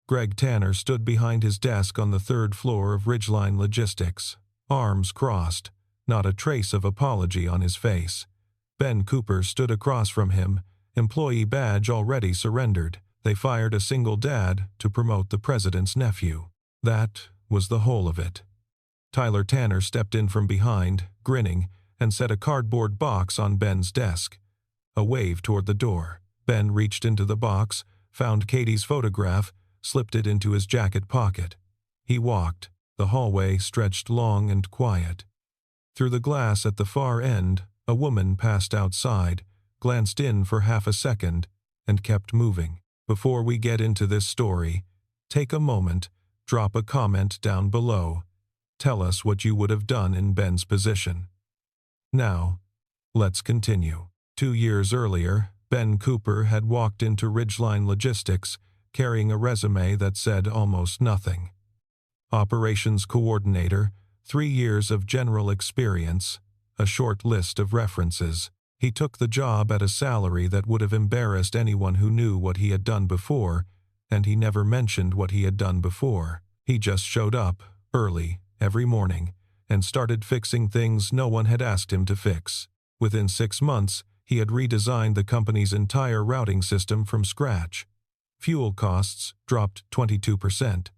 Greg Tanner stood behind his desk on the third floor of Ridgeline Logistics, arms crossed, not a trace of apology on his face. Ben Cooper stood across from him, employee badge already surrendered. They fired a single dad to promote the president's nephew. That was the whole of it. Tyler Tanner stepped in from behind, grinning, and set a cardboard box on Ben's desk. A wave toward the door. Ben reached into the box, found Katie's photograph, slipped it into his jacket pocket. He walked. The hallway stretched long and quiet. Through the glass at the far end, a woman passed outside, glanced in for half a second, and kept moving. Before we get into this story, take a moment, drop a comment down below. Tell us what you would have done in Ben's position. Now, let's continue. 2 years earlier, Ben Cooper had walked into Ridgeline Logistics, carrying a resume that said almost nothing. Operations coordinator, 3 years of general experience, a short list of references. He took the job at a salary that would have embarrassed anyone who knew what he had done before, and he never mentioned what he had done before. He just showed up, early, every morning, and started fixing things no one had asked him to fix. Within 6 months, he had redesigned the company's entire routing system from scratch. Fuel costs dropped 22%.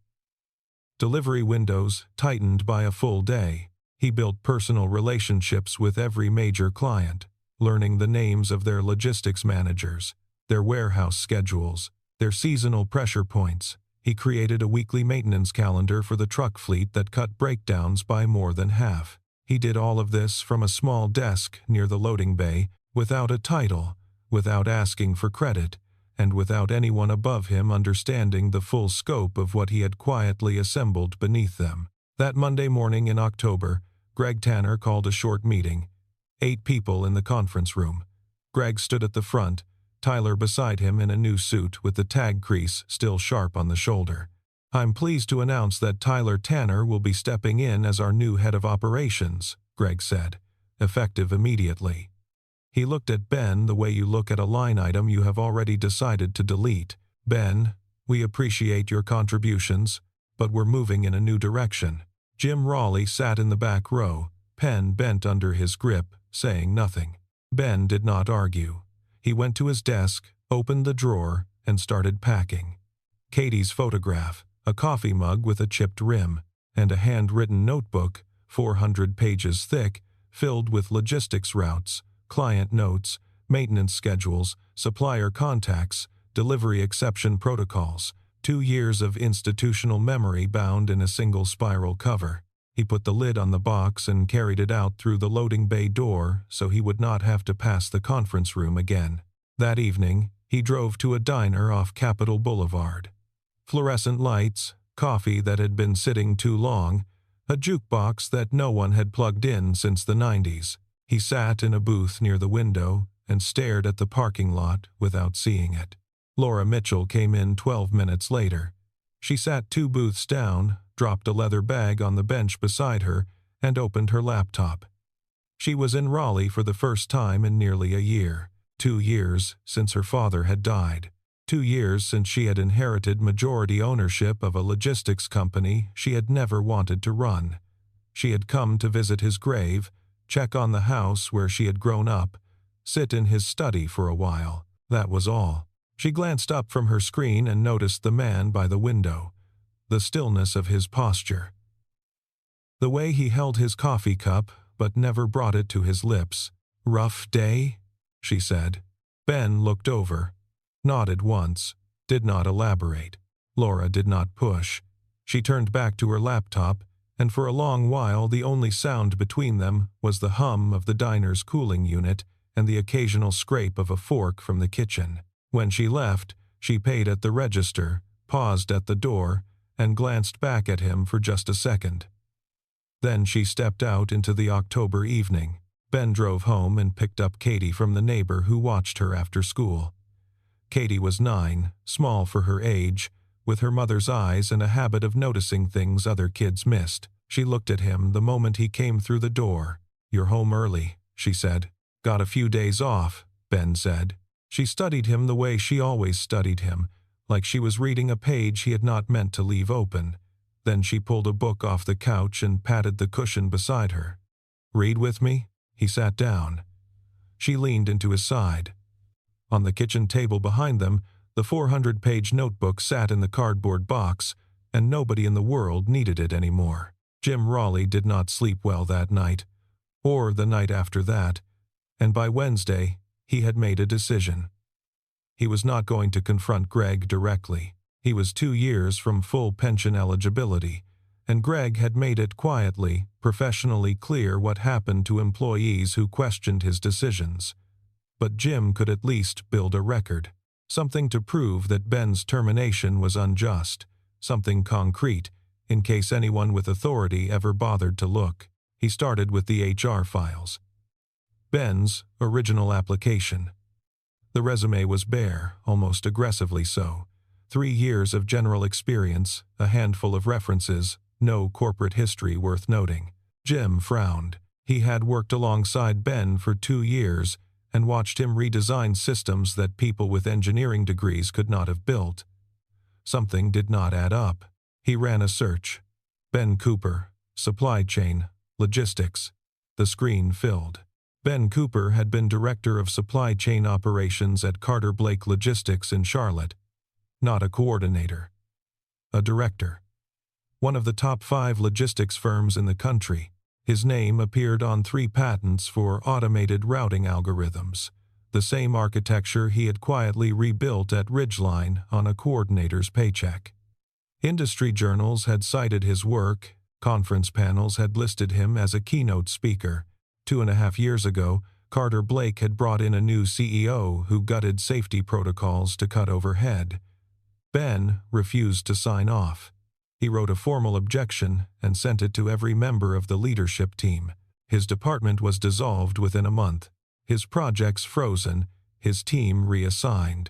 Delivery windows tightened by a full day. He built personal relationships with every major client, learning the names of their logistics managers, their warehouse schedules, their seasonal pressure points. He created a weekly maintenance calendar for the truck fleet that cut breakdowns by more than half. He did all of this from a small desk near the loading bay, without a title, without asking for credit, and without anyone above him understanding the full scope of what he had quietly assembled beneath them. That Monday morning in October, Greg Tanner called a short meeting. 8 people in the conference room. Greg stood at the front, Tyler beside him in a new suit with the tag crease still sharp on the shoulder. "I'm pleased to announce that Tyler Tanner will be stepping in as our new head of operations," Greg said, effective immediately. He looked at Ben the way you look at a line item you have already decided to delete. "Ben, we appreciate your contributions, but we're moving in a new direction." Jim Raleigh sat in the back row, pen bent under his grip, saying nothing. Ben did not argue. He went to his desk, opened the drawer, and started packing. Katie's photograph, a coffee mug with a chipped rim, and a handwritten notebook, 400 pages thick, filled with logistics routes, client notes, maintenance schedules, supplier contacts, delivery exception protocols, 2 years of institutional memory bound in a single spiral cover. He put the lid on the box and carried it out through the loading bay door so he would not have to pass the conference room again. That evening, he drove to a diner off Capitol Boulevard. Fluorescent lights, coffee that had been sitting too long, a jukebox that no one had plugged in since the 90s. He sat in a booth near the window and stared at the parking lot without seeing it. Laura Mitchell came in 12 minutes later. She sat 2 booths down, dropped a leather bag on the bench beside her, and opened her laptop. She was in Raleigh for the first time in nearly a year. 2 years since her father had died. 2 years since she had inherited majority ownership of a logistics company she had never wanted to run. She had come to visit his grave, check on the house where she had grown up, sit in his study for a while. That was all. She glanced up from her screen and noticed the man by the window, the stillness of his posture, the way he held his coffee cup but never brought it to his lips. "Rough day?" she said. Ben looked over, nodded once, did not elaborate. Laura did not push. She turned back to her laptop, and for a long while the only sound between them was the hum of the diner's cooling unit and the occasional scrape of a fork from the kitchen. When she left, she paid at the register, paused at the door, and glanced back at him for just a second. Then she stepped out into the October evening. Ben drove home and picked up Katie from the neighbor who watched her after school. Katie was 9, small for her age, with her mother's eyes and a habit of noticing things other kids missed. She looked at him the moment he came through the door. "You're home early," she said. "Got a few days off," Ben said. She studied him the way she always studied him, like she was reading a page he had not meant to leave open. Then she pulled a book off the couch and patted the cushion beside her. "Read with me?" He sat down. She leaned into his side. On the kitchen table behind them, the 400-page notebook sat in the cardboard box, and nobody in the world needed it anymore. Jim Raleigh did not sleep well that night, or the night after that, and by Wednesday, he had made a decision. He was not going to confront Greg directly. He was 2 years from full pension eligibility, and Greg had made it quietly, professionally clear what happened to employees who questioned his decisions. But Jim could at least build a record, something to prove that Ben's termination was unjust, something concrete, in case anyone with authority ever bothered to look. He started with the HR files. Ben's original application. The resume was bare, almost aggressively so. 3 years of general experience, a handful of references, no corporate history worth noting. Jim frowned. He had worked alongside Ben for 2 years and watched him redesign systems that people with engineering degrees could not have built. Something did not add up. He ran a search. Ben Cooper, supply chain, logistics. The screen filled. Ben Cooper had been director of supply chain operations at Carter Blake Logistics in Charlotte. Not a coordinator. A director. One of the top 5 logistics firms in the country. His name appeared on 3 patents for automated routing algorithms, the same architecture he had quietly rebuilt at Ridgeline on a coordinator's paycheck. Industry journals had cited his work, conference panels had listed him as a keynote speaker. 2.5 years ago, Carter Blake had brought in a new CEO who gutted safety protocols to cut overhead. Ben refused to sign off. He wrote a formal objection and sent it to every member of the leadership team. His department was dissolved within a month. His projects frozen, his team reassigned.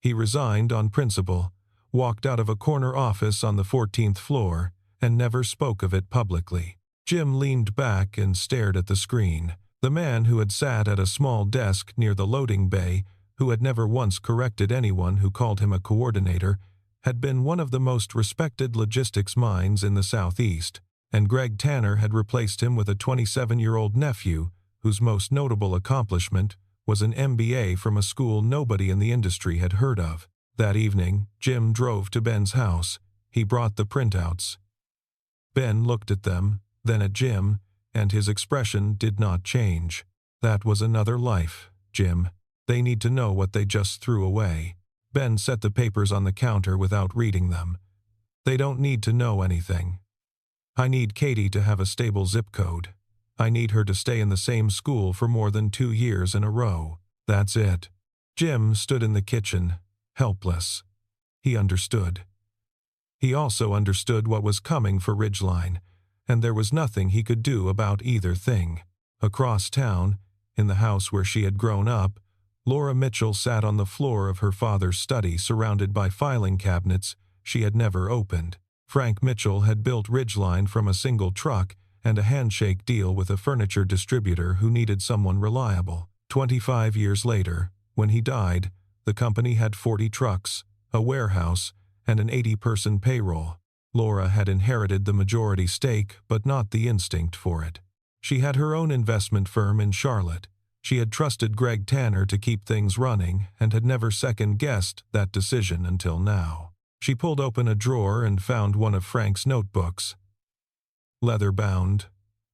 He resigned on principle, walked out of a corner office on the 14th floor, and never spoke of it publicly. Jim leaned back and stared at the screen. The man who had sat at a small desk near the loading bay, who had never once corrected anyone who called him a coordinator, had been one of the most respected logistics minds in the Southeast, and Greg Tanner had replaced him with a 27-year-old nephew, whose most notable accomplishment was an MBA from a school nobody in the industry had heard of. That evening, Jim drove to Ben's house. He brought the printouts. Ben looked at them, then at Jim, and his expression did not change. "That was another life, Jim. They need to know what they just threw away." Ben set the papers on the counter without reading them. "They don't need to know anything. I need Katie to have a stable zip code. I need her to stay in the same school for more than 2 years in a row. That's it." Jim stood in the kitchen, helpless. He understood. He also understood what was coming for Ridgeline, and there was nothing he could do about either thing. Across town, in the house where she had grown up, Laura Mitchell sat on the floor of her father's study surrounded by filing cabinets she had never opened. Frank Mitchell had built Ridgeline from a single truck and a handshake deal with a furniture distributor who needed someone reliable. 25 years later, when he died, the company had 40 trucks, a warehouse, and an 80-person payroll. Laura had inherited the majority stake, but not the instinct for it. She had her own investment firm in Charlotte. She had trusted Greg Tanner to keep things running and had never second-guessed that decision until now. She pulled open a drawer and found one of Frank's notebooks. Leather-bound,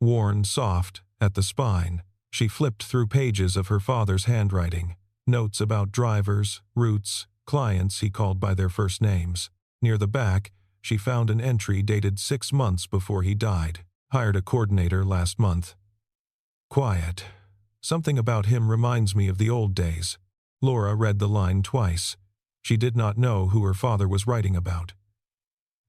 worn soft at the spine, she flipped through pages of her father's handwriting, notes about drivers, routes, clients he called by their first names. Near the back, she found an entry dated 6 months before he died. "Hired a coordinator last month. Quiet. Something about him reminds me of the old days." Laura read the line twice. She did not know who her father was writing about.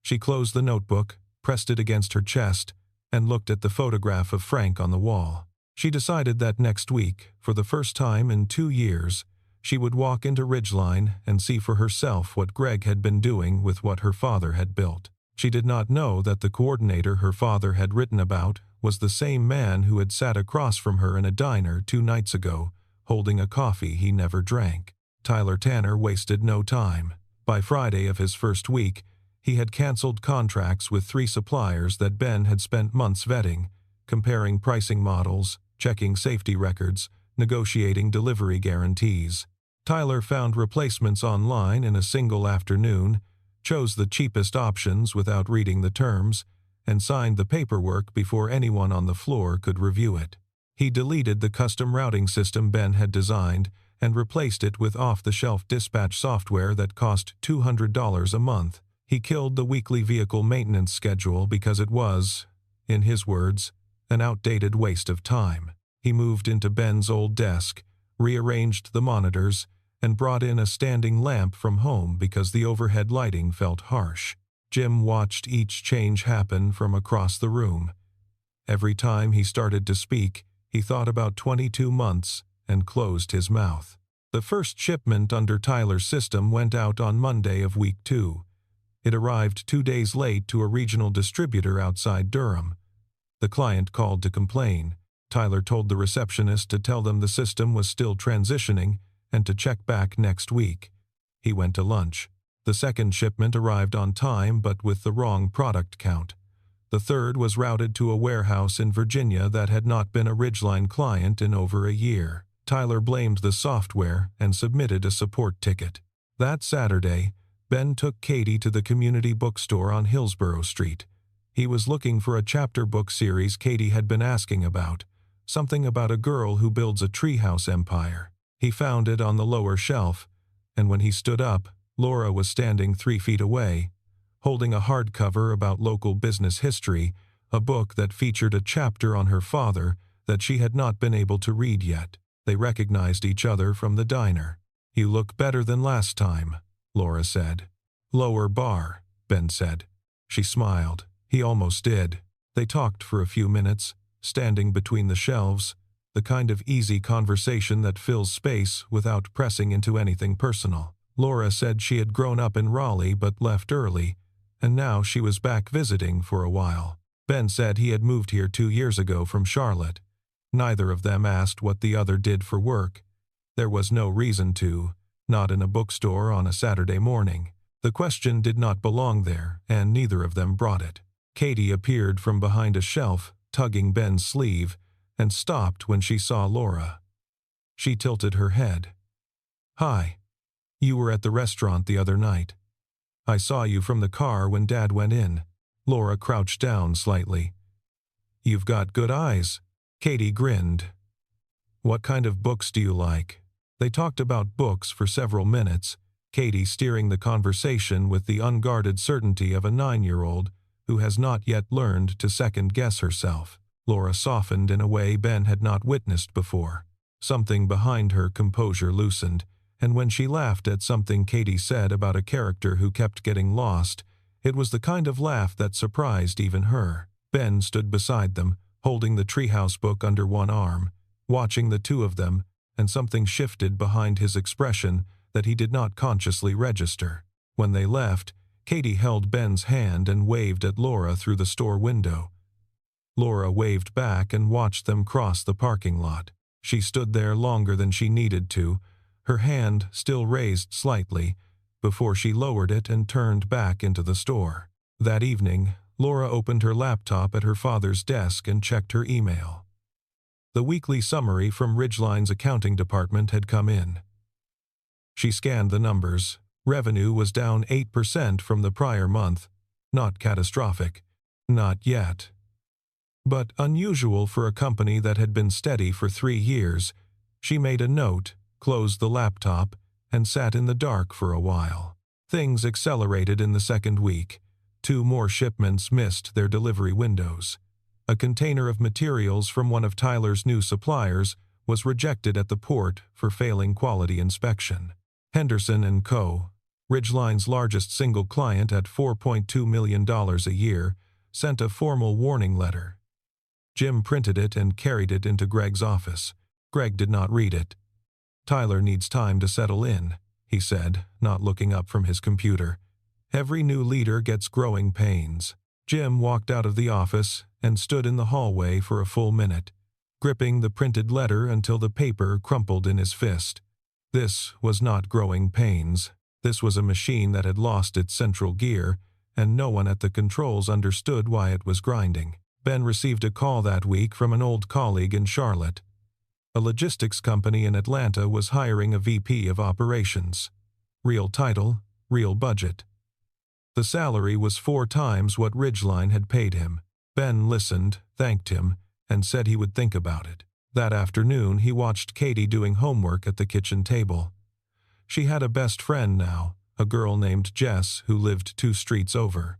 She closed the notebook, pressed it against her chest, and looked at the photograph of Frank on the wall. She decided that next week, for the first time in 2 years, she would walk into Ridgeline and see for herself what Greg had been doing with what her father had built. She did not know that the coordinator her father had written about was the same man who had sat across from her in a diner 2 nights ago, holding a coffee he never drank. Tyler Tanner wasted no time. By Friday of his first week, he had canceled contracts with 3 suppliers that Ben had spent months vetting, comparing pricing models, checking safety records, negotiating delivery guarantees. Tyler found replacements online in a single afternoon, chose the cheapest options without reading the terms, and signed the paperwork before anyone on the floor could review it. He deleted the custom routing system Ben had designed and replaced it with off-the-shelf dispatch software that cost $200 a month. He killed the weekly vehicle maintenance schedule because it was, in his words, an outdated waste of time. He moved into Ben's old desk, rearranged the monitors, and brought in a standing lamp from home because the overhead lighting felt harsh. Jim watched each change happen from across the room. Every time he started to speak, he thought about 22 months and closed his mouth. The first shipment under Tyler's system went out on Monday of week 2. It arrived 2 days late to a regional distributor outside Durham. The client called to complain. Tyler told the receptionist to tell them the system was still transitioning and to check back next week. He went to lunch. The second shipment arrived on time but with the wrong product count. The third was routed to a warehouse in Virginia that had not been a Ridgeline client in over a year. Tyler blamed the software and submitted a support ticket. That Saturday, Ben took Katie to the community bookstore on Hillsborough Street. He was looking for a chapter book series Katie had been asking about, something about a girl who builds a treehouse empire. He found it on the lower shelf, and when he stood up, Laura was standing 3 feet away, holding a hardcover about local business history, a book that featured a chapter on her father that she had not been able to read yet. They recognized each other from the diner. "You look better than last time," Laura said. "Lower bar," Ben said. She smiled. He almost did. They talked for a few minutes, standing between the shelves, the kind of easy conversation that fills space without pressing into anything personal. Laura said she had grown up in Raleigh but left early, and now she was back visiting for a while. Ben said he had moved here 2 years ago from Charlotte. Neither of them asked what the other did for work. There was no reason to, not in a bookstore on a Saturday morning. The question did not belong there, and neither of them brought it. Katie appeared from behind a shelf, tugging Ben's sleeve, and stopped when she saw Laura. She tilted her head. "Hi. You were at the restaurant the other night. I saw you from the car when Dad went in." Laura crouched down slightly. "You've got good eyes." Katie grinned. "What kind of books do you like?" They talked about books for several minutes, Katie steering the conversation with the unguarded certainty of a 9-year-old who has not yet learned to second-guess herself. Laura softened in a way Ben had not witnessed before. Something behind her composure loosened, and when she laughed at something Katie said about a character who kept getting lost, it was the kind of laugh that surprised even her. Ben stood beside them, holding the treehouse book under one arm, watching the two of them, and something shifted behind his expression that he did not consciously register. When they left, Katie held Ben's hand and waved at Laura through the store window. Laura waved back and watched them cross the parking lot. She stood there longer than she needed to, her hand still raised slightly, before she lowered it and turned back into the store. That evening, Laura opened her laptop at her father's desk and checked her email. The weekly summary from Ridgeline's accounting department had come in. She scanned the numbers. Revenue was down 8% from the prior month. Not catastrophic. Not yet. But unusual for a company that had been steady for 3 years. She made a note, closed the laptop, and sat in the dark for a while. Things accelerated in the second week. 2 more shipments missed their delivery windows. A container of materials from one of Tyler's new suppliers was rejected at the port for failing quality inspection. Henderson & Co., Ridgeline's largest single client at $4.2 million a year, sent a formal warning letter. Jim printed it and carried it into Greg's office. Greg did not read it. "Tyler needs time to settle in," he said, not looking up from his computer. "Every new leader gets growing pains." Jim walked out of the office and stood in the hallway for a full minute, gripping the printed letter until the paper crumpled in his fist. This was not growing pains. This was a machine that had lost its central gear, and no one at the controls understood why it was grinding. Ben received a call that week from an old colleague in Charlotte. A logistics company in Atlanta was hiring a VP of operations. Real title, real budget. The salary was 4 times what Ridgeline had paid him. Ben listened, thanked him, and said he would think about it. That afternoon, he watched Katie doing homework at the kitchen table. She had a best friend now, a girl named Jess who lived 2 streets over.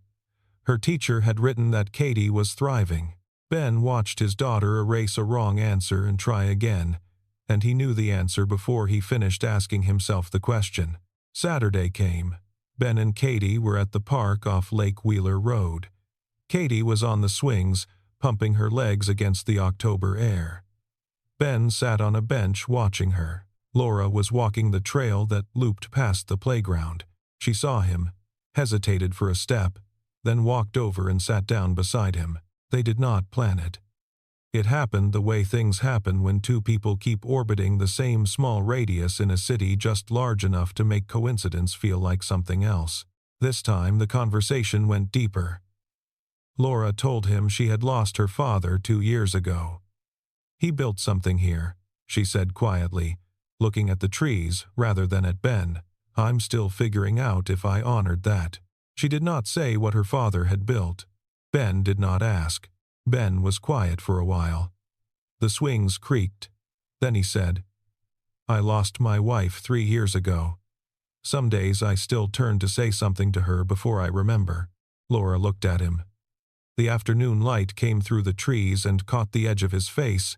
Her teacher had written that Katie was thriving. Ben watched his daughter erase a wrong answer and try again, and he knew the answer before he finished asking himself the question. Saturday came. Ben and Katie were at the park off Lake Wheeler Road. Katie was on the swings, pumping her legs against the October air. Ben sat on a bench watching her. Laura was walking the trail that looped past the playground. She saw him, hesitated for a step, then walked over and sat down beside him. They did not plan it. It happened the way things happen when 2 people keep orbiting the same small radius in a city just large enough to make coincidence feel like something else. This time the conversation went deeper. Laura told him she had lost her father 2 years ago. He built something here, she said quietly, looking at the trees rather than at Ben. I'm still figuring out if I honored that. She did not say what her father had built. Ben did not ask. Ben was quiet for a while. The swings creaked. Then he said, I lost my wife 3 years ago. Some days I still turn to say something to her before I remember. Laura looked at him. The afternoon light came through the trees and caught the edge of his face,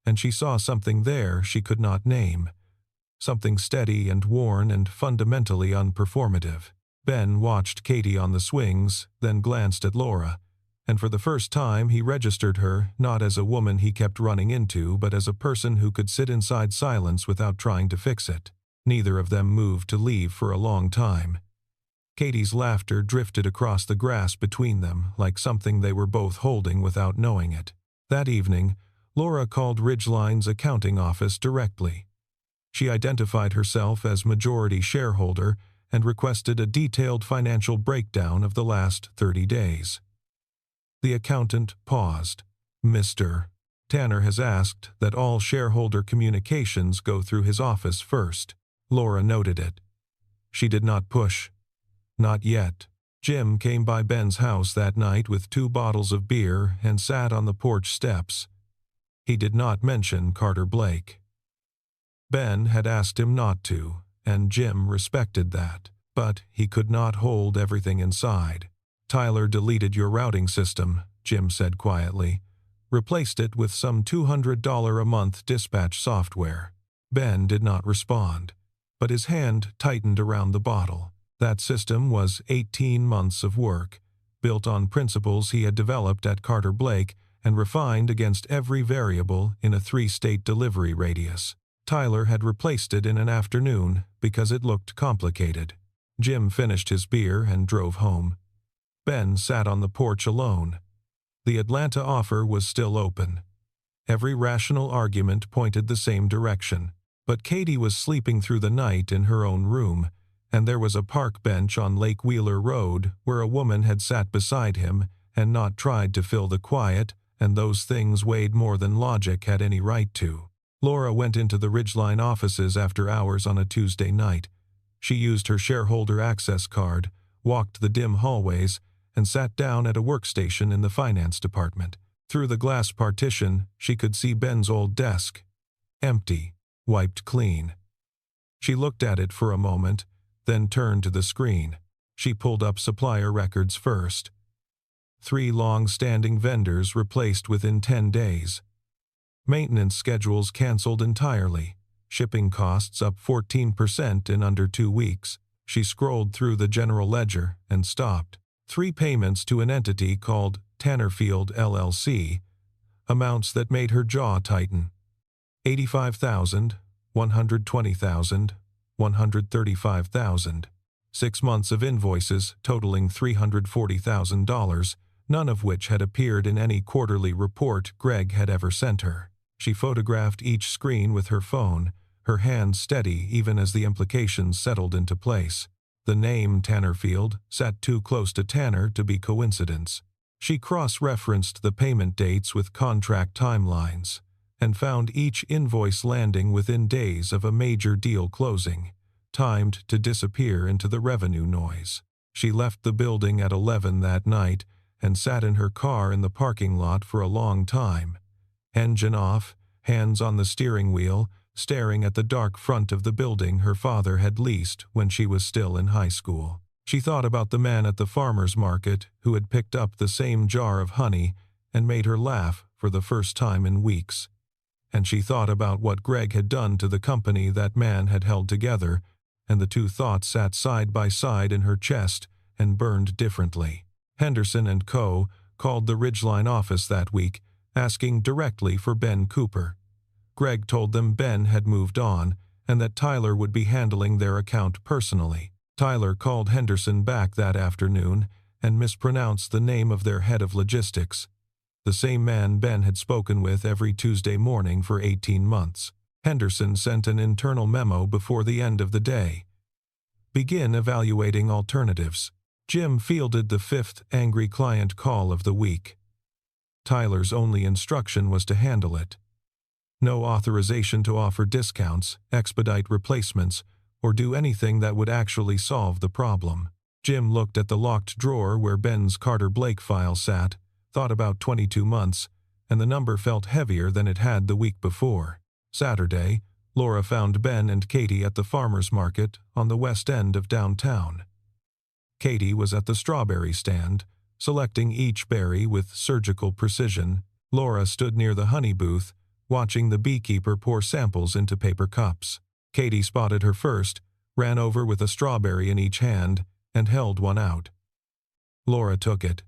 and she saw something there she could not name. Something steady and worn and fundamentally unperformative. Ben watched Katie on the swings, then glanced at Laura, and for the first time he registered her not as a woman he kept running into, but as a person who could sit inside silence without trying to fix it. Neither of them moved to leave for a long time. Katie's laughter drifted across the grass between them like something they were both holding without knowing it. That evening, Laura called Ridgeline's accounting office directly. She identified herself as majority shareholder and requested a detailed financial breakdown of the last 30 days. The accountant paused. Mr. Tanner has asked that all shareholder communications go through his office first. Laura noted it. She did not push. Not yet. Jim came by Ben's house that night with 2 bottles of beer and sat on the porch steps. He did not mention Carter Blake. Ben had asked him not to, and Jim respected that, but he could not hold everything inside. Tyler deleted your routing system, Jim said quietly, replaced it with some $200 a month dispatch software. Ben did not respond, but his hand tightened around the bottle. That system was 18 months of work, built on principles he had developed at Carter Blake and refined against every variable in a 3-state delivery radius. Tyler had replaced it in an afternoon because it looked complicated. Jim finished his beer and drove home. Ben sat on the porch alone. The Atlanta offer was still open. Every rational argument pointed the same direction, but Katie was sleeping through the night in her own room, and there was a park bench on Lake Wheeler Road where a woman had sat beside him and not tried to fill the quiet, and those things weighed more than logic had any right to. Laura went into the Ridgeline offices after hours on a Tuesday night. She used her shareholder access card, walked the dim hallways, and sat down at a workstation in the finance department. Through the glass partition, she could see Ben's old desk. Empty, wiped clean. She looked at it for a moment, then turned to the screen. She pulled up supplier records first. 3 long-standing vendors replaced within 10 days. Maintenance schedules canceled entirely. Shipping costs up 14% in under 2 weeks. She scrolled through the general ledger and stopped. 3 payments to an entity called Tannerfield LLC, amounts that made her jaw tighten. $85,000, $120,000, $135,000. 6 months of invoices totaling $340,000, none of which had appeared in any quarterly report Greg had ever sent her. She photographed each screen with her phone, her hand steady even as the implications settled into place. The name Tannerfield sat too close to Tanner to be coincidence. She cross-referenced the payment dates with contract timelines and found each invoice landing within days of a major deal closing, timed to disappear into the revenue noise. She left the building at 11 that night and sat in her car in the parking lot for a long time, engine off, hands on the steering wheel, staring at the dark front of the building her father had leased when she was still in high school. She thought about the man at the farmer's market who had picked up the same jar of honey and made her laugh for the first time in weeks. And she thought about what Greg had done to the company that man had held together, and the two thoughts sat side by side in her chest and burned differently. Henderson and Co. called the Ridgeline office that week, asking directly for Ben Cooper. Greg told them Ben had moved on and that Tyler would be handling their account personally. Tyler called Henderson back that afternoon and mispronounced the name of their head of logistics, the same man Ben had spoken with every Tuesday morning for 18 months. Henderson sent an internal memo before the end of the day. Begin evaluating alternatives. Jim fielded the fifth angry client call of the week. Tyler's only instruction was to handle it. No authorization to offer discounts, expedite replacements, or do anything that would actually solve the problem. Jim looked at the locked drawer where Ben's Carter Blake file sat, thought about 22 months, and the number felt heavier than it had the week before. Saturday, Laura found Ben and Katie at the farmer's market on the west end of downtown. Katie was at the strawberry stand, selecting each berry with surgical precision. Laura stood near the honey booth, watching the beekeeper pour samples into paper cups. Katie spotted her first, ran over with a strawberry in each hand, and held one out. Laura took it.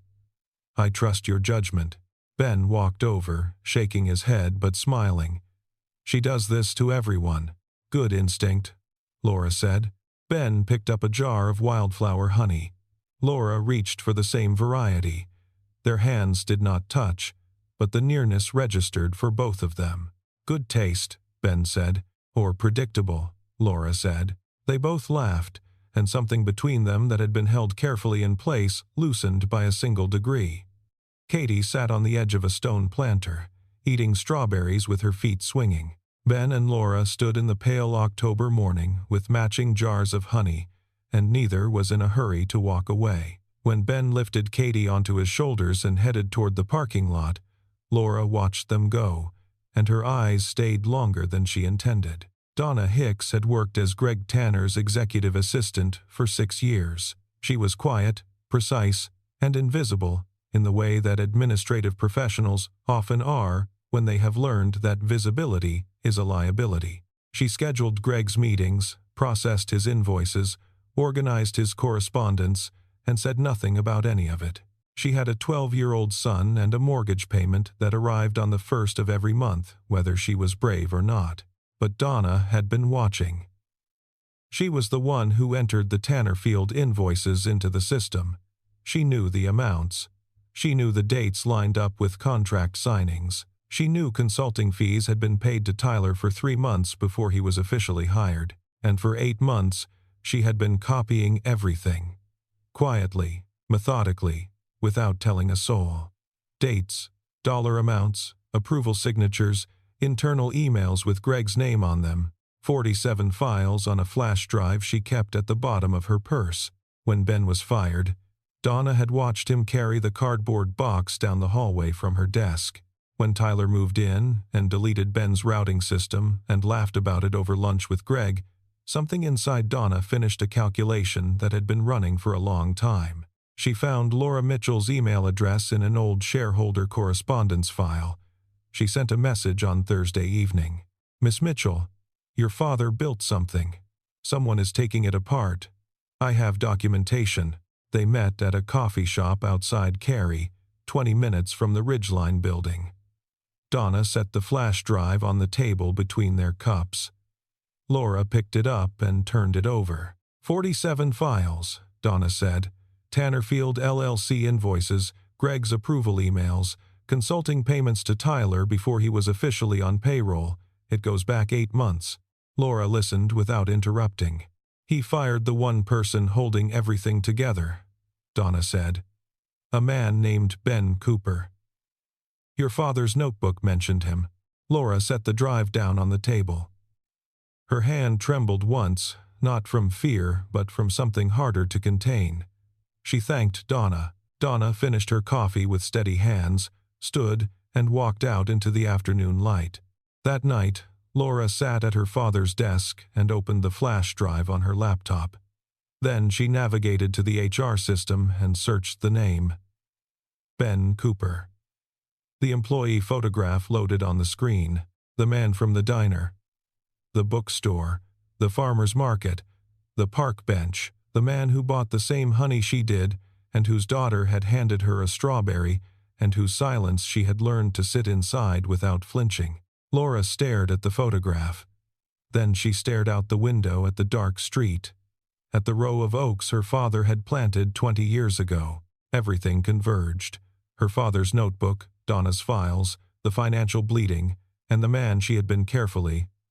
"I trust your judgment." Ben walked over, shaking his head but smiling. "She does this to everyone." "Good instinct," Laura said. Ben picked up a jar of wildflower honey. Laura reached for the same variety. Their hands did not touch, but the nearness registered for both of them. "Good taste," Ben said. "Or predictable," Laura said. They both laughed, and something between them that had been held carefully in place loosened by a single degree. Katie sat on the edge of a stone planter, eating strawberries with her feet swinging. Ben and Laura stood in the pale October morning with matching jars of honey, and neither was in a hurry to walk away. When Ben lifted Katie onto his shoulders and headed toward the parking lot, Laura watched them go, and her eyes stayed longer than she intended. Donna Hicks had worked as Greg Tanner's executive assistant for 6 years. She was quiet, precise, and invisible in the way that administrative professionals often are when they have learned that visibility is a liability. She scheduled Greg's meetings, processed his invoices, organized his correspondence, and said nothing about any of it. She had a 12-year-old son and a mortgage payment that arrived on the first of every month, whether she was brave or not. But Donna had been watching. She was the one who entered the Tannerfield invoices into the system. She knew the amounts. She knew the dates lined up with contract signings. She knew consulting fees had been paid to Tyler for 3 months before he was officially hired, and for 8 months she had been copying everything. Quietly, methodically, without telling a soul. Dates, dollar amounts, approval signatures, internal emails with Greg's name on them, 47 files on a flash drive she kept at the bottom of her purse. When Ben was fired, Donna had watched him carry the cardboard box down the hallway from her desk. When Tyler moved in and deleted Ben's routing system and laughed about it over lunch with Greg, something inside Donna finished a calculation that had been running for a long time. She found Laura Mitchell's email address in an old shareholder correspondence file. She sent a message on Thursday evening. "Miss Mitchell, your father built something. Someone is taking it apart. I have documentation." They met at a coffee shop outside Cary, 20 minutes from the Ridgeline building. Donna set the flash drive on the table between their cups. Laura picked it up and turned it over. 47 files, Donna said. Tannerfield LLC invoices, Greg's approval emails, consulting payments to Tyler before he was officially on payroll. It goes back 8 months. Laura listened without interrupting. He fired the one person holding everything together, Donna said. A man named Ben Cooper. Your father's notebook mentioned him. Laura set the drive down on the table. Her hand trembled once, not from fear but from something harder to contain. She thanked Donna. Donna finished her coffee with steady hands, stood, and walked out into the afternoon light. That night, Laura sat at her father's desk and opened the flash drive on her laptop. Then she navigated to the HR system and searched the name. Ben Cooper. The employee photograph loaded on the screen. The man from the diner. The bookstore. The farmer's market. The park bench. The man who bought the same honey she did, and whose daughter had handed her a strawberry, and whose silence she had learned to sit inside without flinching. Laura stared at the photograph. Then she stared out the window at the dark street, at the row of oaks her father had planted 20 years ago. Everything converged. Her father's notebook, Donna's files, the financial bleeding, and the man she had been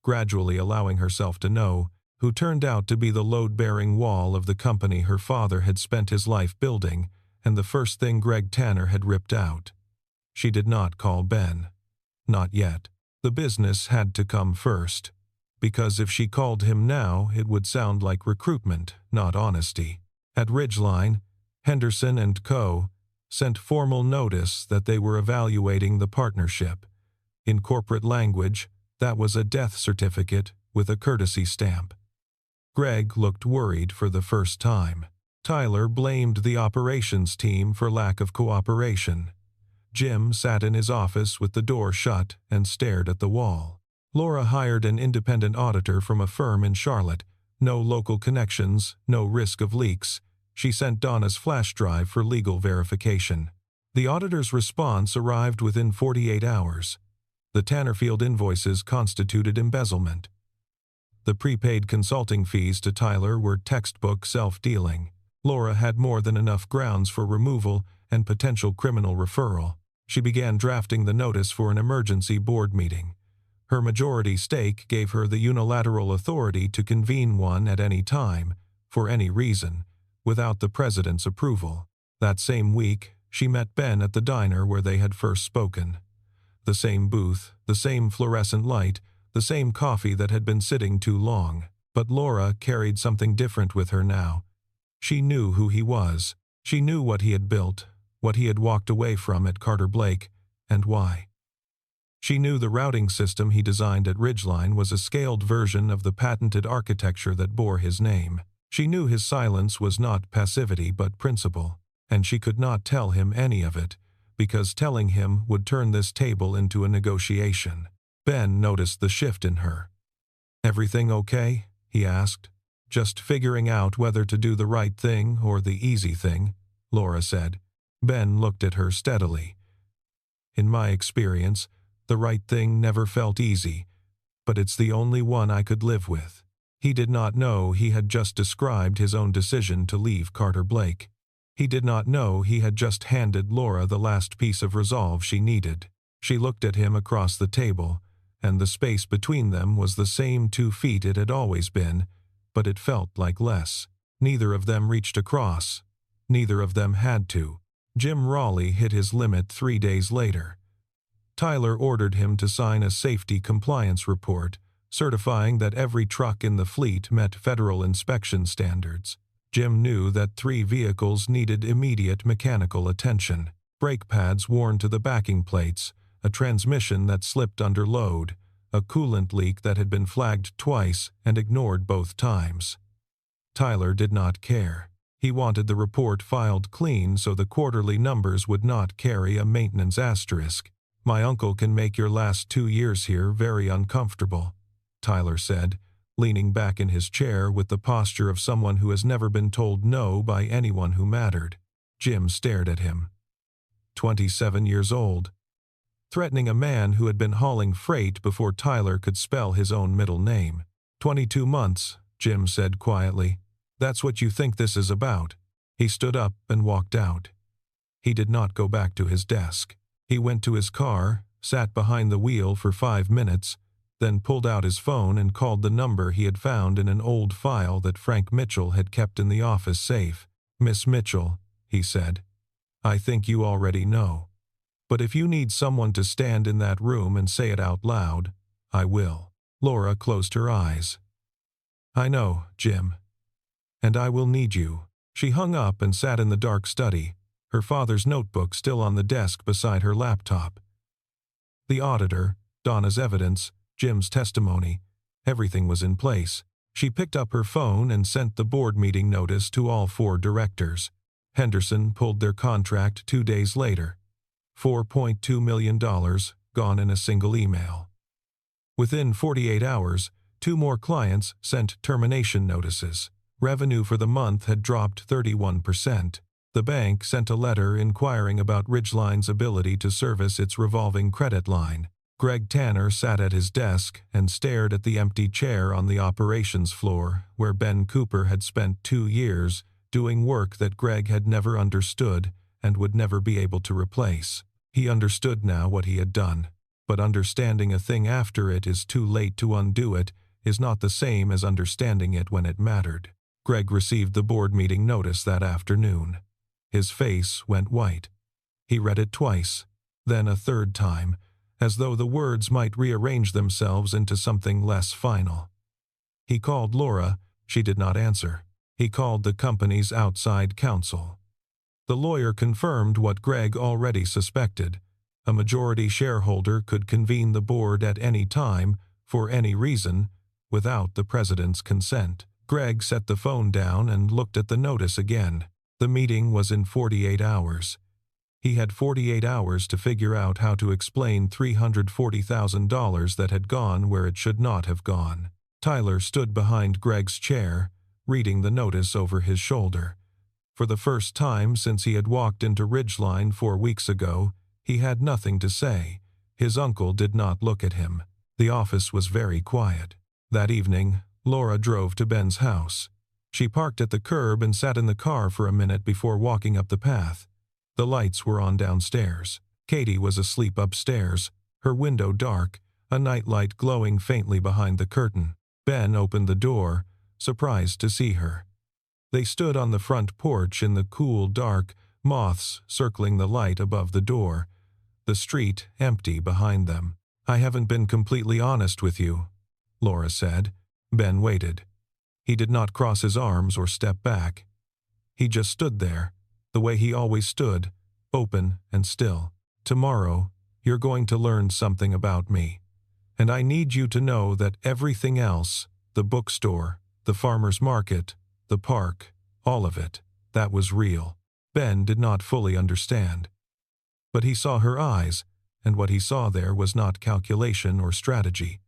gradually allowing herself to know, who turned out to be the load-bearing wall of the company her father had spent his life building, and the first thing Greg Tanner had ripped out. She did not call Ben. Not yet. The business had to come first, because if she called him now, it would sound like recruitment, not honesty. At Ridgeline, Henderson and Co. sent formal notice that they were evaluating the partnership. In corporate language, that was a death certificate with a courtesy stamp. Greg looked worried for the first time. Tyler blamed the operations team for lack of cooperation. Jim sat in his office with the door shut and stared at the wall. Laura hired an independent auditor from a firm in Charlotte. No local connections, no risk of leaks. She sent Donna's flash drive for legal verification. The auditor's response arrived within 48 hours. The Tannerfield invoices constituted embezzlement. The prepaid consulting fees to Tyler were textbook self-dealing. Laura had more than enough grounds for removal and potential criminal referral. She began drafting the notice for an emergency board meeting. Her majority stake gave her the unilateral authority to convene one at any time, for any reason, without the president's approval. That same week, she met Ben at the diner where they had first spoken. The same booth, the same fluorescent light, the same coffee that had been sitting too long. But Laura carried something different with her now. She knew who he was. She knew what he had built, what he had walked away from at Carter Blake, and why. She knew the routing system he designed at Ridgeline was a scaled version of the patented architecture that bore his name. She knew his silence was not passivity but principle, and she could not tell him any of it, because telling him would turn this table into a negotiation. Ben noticed the shift in her. "Everything okay?" he asked. "Just figuring out whether to do the right thing or the easy thing," Laura said. Ben looked at her steadily. "In my experience, the right thing never felt easy, but it's the only one I could live with." He did not know he had just described his own decision to leave Carter Blake. He did not know he had just handed Laura the last piece of resolve she needed. She looked at him across the table, and the space between them was the same 2 feet it had always been, but it felt like less. Neither of them reached across. Neither of them had to. Jim Raleigh hit his limit 3 days later. Tyler ordered him to sign a safety compliance report, certifying that every truck in the fleet met federal inspection standards. Jim knew that 3 vehicles needed immediate mechanical attention. Brake pads worn to the backing plates, a transmission that slipped under load, a coolant leak that had been flagged twice and ignored both times. Tyler did not care. He wanted the report filed clean so the quarterly numbers would not carry a maintenance asterisk. "My uncle can make your last 2 years here very uncomfortable," Tyler said, leaning back in his chair with the posture of someone who has never been told no by anyone who mattered. Jim stared at him. 27 years old. Threatening a man who had been hauling freight before Tyler could spell his own middle name. 22 months, Jim said quietly. "That's what you think this is about." He stood up and walked out. He did not go back to his desk. He went to his car, sat behind the wheel for 5 minutes, then pulled out his phone and called the number he had found in an old file that Frank Mitchell had kept in the office safe. "Miss Mitchell," he said, "I think you already know. But if you need someone to stand in that room and say it out loud, I will." Laura closed her eyes. "I know, Jim. And I will need you." She hung up and sat in the dark study, her father's notebook still on the desk beside her laptop. The auditor, Donna's evidence, Jim's testimony, everything was in place. She picked up her phone and sent the board meeting notice to all 4 directors. Henderson pulled their contract 2 days later. $4.2 million gone in a single email. Within 48 hours, 2 more clients sent termination notices. Revenue for the month had dropped 31%. The bank sent a letter inquiring about Ridgeline's ability to service its revolving credit line. Greg Tanner sat at his desk and stared at the empty chair on the operations floor where Ben Cooper had spent 2 years doing work that Greg had never understood and would never be able to replace. He understood now what he had done, but understanding a thing after it is too late to undo it is not the same as understanding it when it mattered. Greg received the board meeting notice that afternoon. His face went white. He read it twice, then a third time, as though the words might rearrange themselves into something less final. He called Laura. She did not answer. He called the company's outside counsel. The lawyer confirmed what Greg already suspected. A majority shareholder could convene the board at any time, for any reason, without the president's consent. Greg set the phone down and looked at the notice again. The meeting was in 48 hours. He had 48 hours to figure out how to explain $340,000 that had gone where it should not have gone. Tyler stood behind Greg's chair, reading the notice over his shoulder. For the first time since he had walked into Ridgeline 4 weeks ago, he had nothing to say. His uncle did not look at him. The office was very quiet. That evening, Laura drove to Ben's house. She parked at the curb and sat in the car for a minute before walking up the path. The lights were on downstairs. Katie was asleep upstairs, her window dark, a nightlight glowing faintly behind the curtain. Ben opened the door, surprised to see her. They stood on the front porch in the cool dark, moths circling the light above the door, the street empty behind them. "I haven't been completely honest with you," Laura said. Ben waited. He did not cross his arms or step back. He just stood there, the way he always stood, open and still. "Tomorrow, you're going to learn something about me. And I need you to know that everything else, the bookstore, the farmer's market, the park, all of it, that was real." Ben did not fully understand. But he saw her eyes, and what he saw there was not calculation or strategy.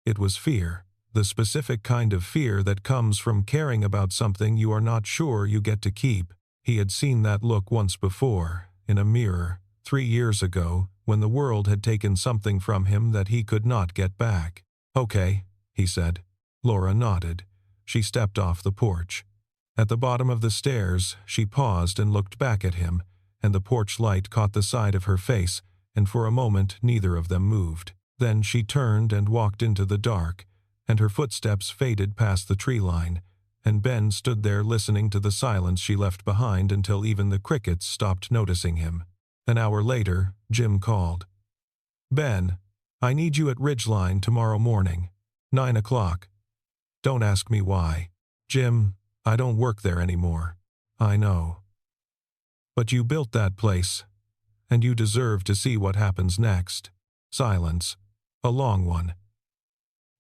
It was fear, the specific kind of fear that comes from caring about something you are not sure you get to keep. He had seen that look once before, in a mirror, 3 years ago, when the world had taken something from him that he could not get back. "Okay," he said. Laura nodded. She stepped off the porch. At the bottom of the stairs, she paused and looked back at him, and the porch light caught the side of her face, and for a moment neither of them moved. Then she turned and walked into the dark, and her footsteps faded past the tree line, and Ben stood there listening to the silence she left behind until even the crickets stopped noticing him. An hour later, Jim called. "Ben, I need you at Ridgeline tomorrow morning, 9 o'clock. Don't ask me why. Jim, I don't work there anymore. I know. But you built that place, and you deserve to see what happens next." Silence. A long one.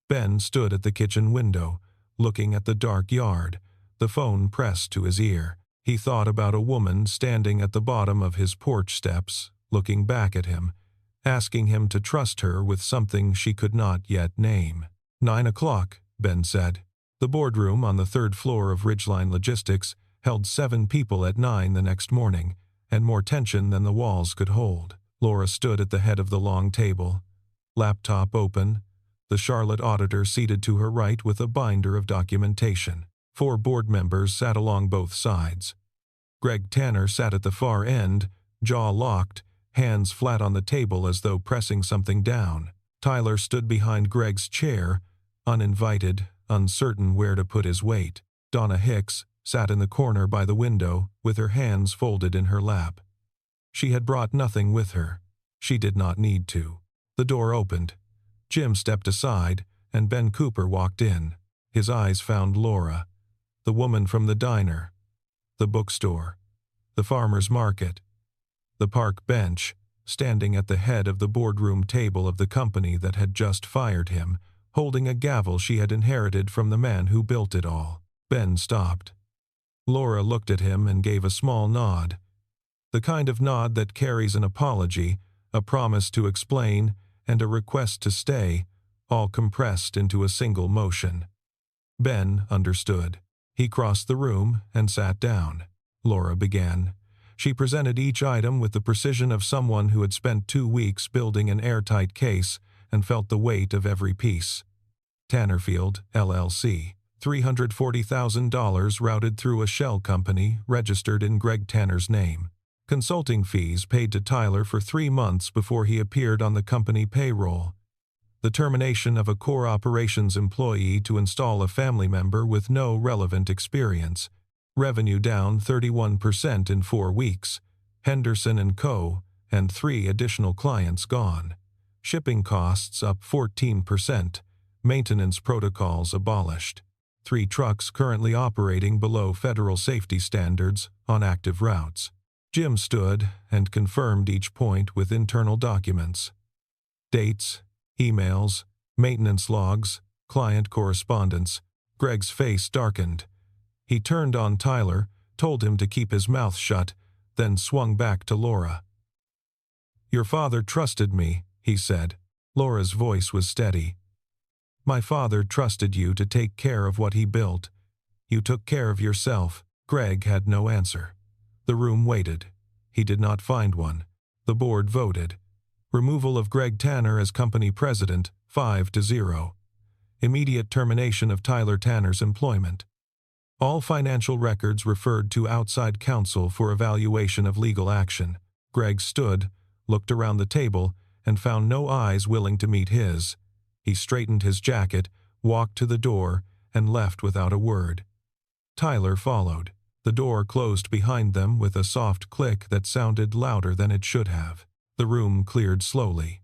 Ben stood at the kitchen window, looking at the dark yard, the phone pressed to his ear. He thought about a woman standing at the bottom of his porch steps, looking back at him, asking him to trust her with something she could not yet name. 9 o'clock, Ben said. The boardroom on the 3rd floor of Ridgeline Logistics held 7 people at 9 the next morning, and more tension than the walls could hold. Laura stood at the head of the long table, laptop open, the Charlotte auditor seated to her right with a binder of documentation. 4 board members sat along both sides. Greg Tanner sat at the far end, jaw locked, hands flat on the table as though pressing something down. Tyler stood behind Greg's chair, uninvited, uncertain where to put his weight. Donna Hicks sat in the corner by the window with her hands folded in her lap. She had brought nothing with her. She did not need to. The door opened. Jim stepped aside, and Ben Cooper walked in. His eyes found Laura, the woman from the diner, the bookstore, the farmer's market, the park bench, standing at the head of the boardroom table of the company that had just fired him, holding a gavel she had inherited from the man who built it all. Ben stopped. Laura looked at him and gave a small nod, the kind of nod that carries an apology, a promise to explain, and a request to stay, all compressed into a single motion. Ben understood. He crossed the room and sat down. Laura began. She presented each item with the precision of someone who had spent 2 weeks building an airtight case and felt the weight of every piece. Tannerfield, LLC. $340,000 routed through a shell company registered in Greg Tanner's name. Consulting fees paid to Tyler for 3 months before he appeared on the company payroll. The termination of a core operations employee to install a family member with no relevant experience. Revenue down 31% in 4 weeks. Henderson & Co. and 3 additional clients gone. Shipping costs up 14%. Maintenance protocols abolished. 3 trucks currently operating below federal safety standards on active routes. Jim stood and confirmed each point with internal documents. Dates, emails, maintenance logs, client correspondence. Greg's face darkened. He turned on Tyler, told him to keep his mouth shut, then swung back to Laura. "Your father trusted me," he said. Laura's voice was steady. "My father trusted you to take care of what he built. You took care of yourself." Greg had no answer. The room waited. He did not find one. The board voted. Removal of Greg Tanner as company president, 5-0. Immediate termination of Tyler Tanner's employment. All financial records referred to outside counsel for evaluation of legal action. Greg stood, looked around the table, and found no eyes willing to meet his. He straightened his jacket, walked to the door, and left without a word. Tyler followed. The door closed behind them with a soft click that sounded louder than it should have. The room cleared slowly.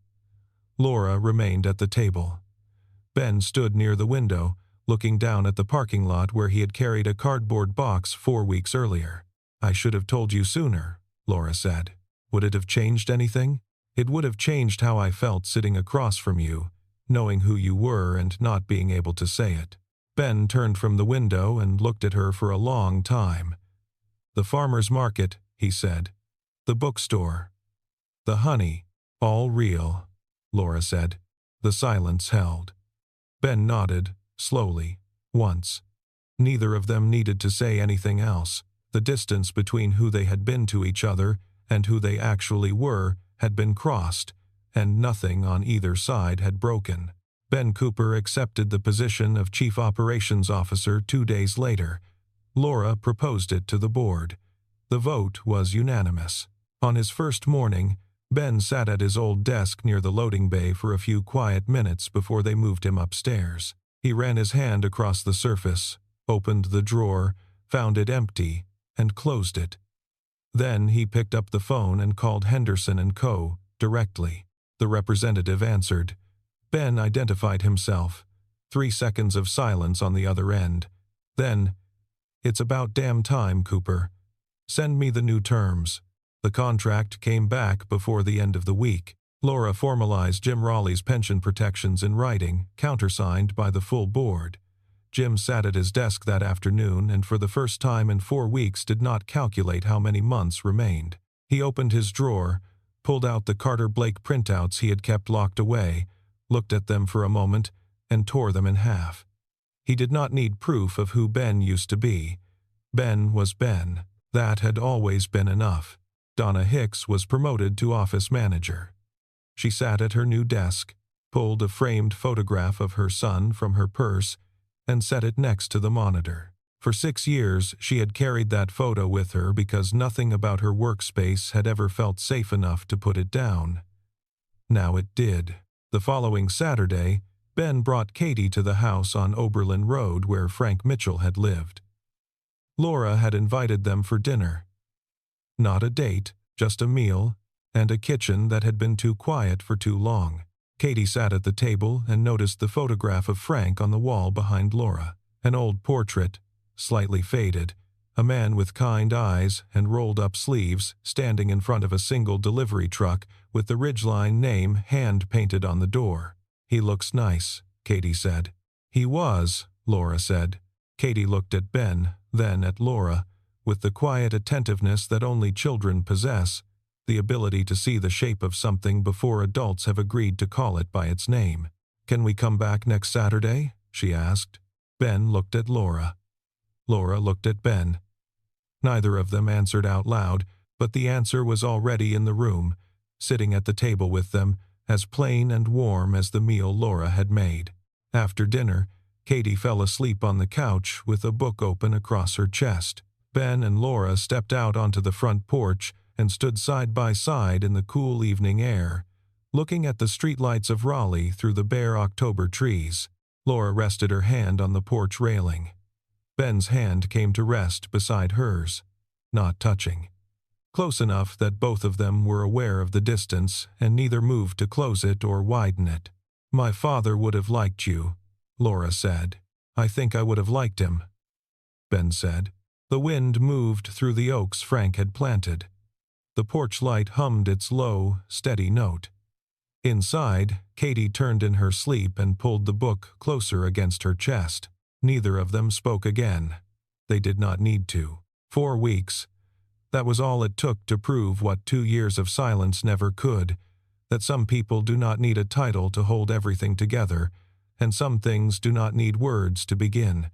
Laura remained at the table. Ben stood near the window, looking down at the parking lot where he had carried a cardboard box 4 weeks earlier. "I should have told you sooner," Laura said. "Would it have changed anything?" "It would have changed how I felt sitting across from you, knowing who you were and not being able to say it." Ben turned from the window and looked at her for a long time. "The farmer's market," he said. "The bookstore. The honey. All real," Laura said. The silence held. Ben nodded, slowly, once. Neither of them needed to say anything else. The distance between who they had been to each other and who they actually were had been crossed, and nothing on either side had broken. Ben Cooper accepted the position of Chief Operations Officer 2 days later. Laura proposed it to the board. The vote was unanimous. On his first morning, Ben sat at his old desk near the loading bay for a few quiet minutes before they moved him upstairs. He ran his hand across the surface, opened the drawer, found it empty, and closed it. Then he picked up the phone and called Henderson & Co. directly. The representative answered. Ben identified himself. 3 seconds of silence on the other end. Then, "It's about damn time, Cooper. Send me the new terms." The contract came back before the end of the week. Laura formalized Jim Raleigh's pension protections in writing, countersigned by the full board. Jim sat at his desk that afternoon and for the first time in 4 weeks did not calculate how many months remained. He opened his drawer, pulled out the Carter Blake printouts he had kept locked away, looked at them for a moment, and tore them in half. He did not need proof of who Ben used to be. Ben was Ben. That had always been enough. Donna Hicks was promoted to office manager. She sat at her new desk, pulled a framed photograph of her son from her purse, and set it next to the monitor. For 6 years, she had carried that photo with her because nothing about her workspace had ever felt safe enough to put it down. Now it did. The following Saturday, Ben brought Katie to the house on Oberlin Road where Frank Mitchell had lived. Laura had invited them for dinner. Not a date, just a meal, and a kitchen that had been too quiet for too long. Katie sat at the table and noticed the photograph of Frank on the wall behind Laura. An old portrait, slightly faded, a man with kind eyes and rolled-up sleeves standing in front of a single delivery truck with the Ridgeline name hand-painted on the door. "He looks nice," Katie said. "He was," Laura said. Katie looked at Ben, then at Laura, with the quiet attentiveness that only children possess, the ability to see the shape of something before adults have agreed to call it by its name. "Can we come back next Saturday?" she asked. Ben looked at Laura. Laura looked at Ben. Neither of them answered out loud, but the answer was already in the room, sitting at the table with them, as plain and warm as the meal Laura had made. After dinner, Katie fell asleep on the couch with a book open across her chest. Ben and Laura stepped out onto the front porch and stood side by side in the cool evening air, looking at the streetlights of Raleigh through the bare October trees. Laura rested her hand on the porch railing. Ben's hand came to rest beside hers, not touching. Close enough that both of them were aware of the distance and neither moved to close it or widen it. "My father would have liked you," Laura said. "I think I would have liked him," Ben said. The wind moved through the oaks Frank had planted. The porch light hummed its low, steady note. Inside, Katie turned in her sleep and pulled the book closer against her chest. Neither of them spoke again. They did not need to. 4 weeks. That was all it took to prove what 2 years of silence never could, that some people do not need a title to hold everything together, and some things do not need words to begin.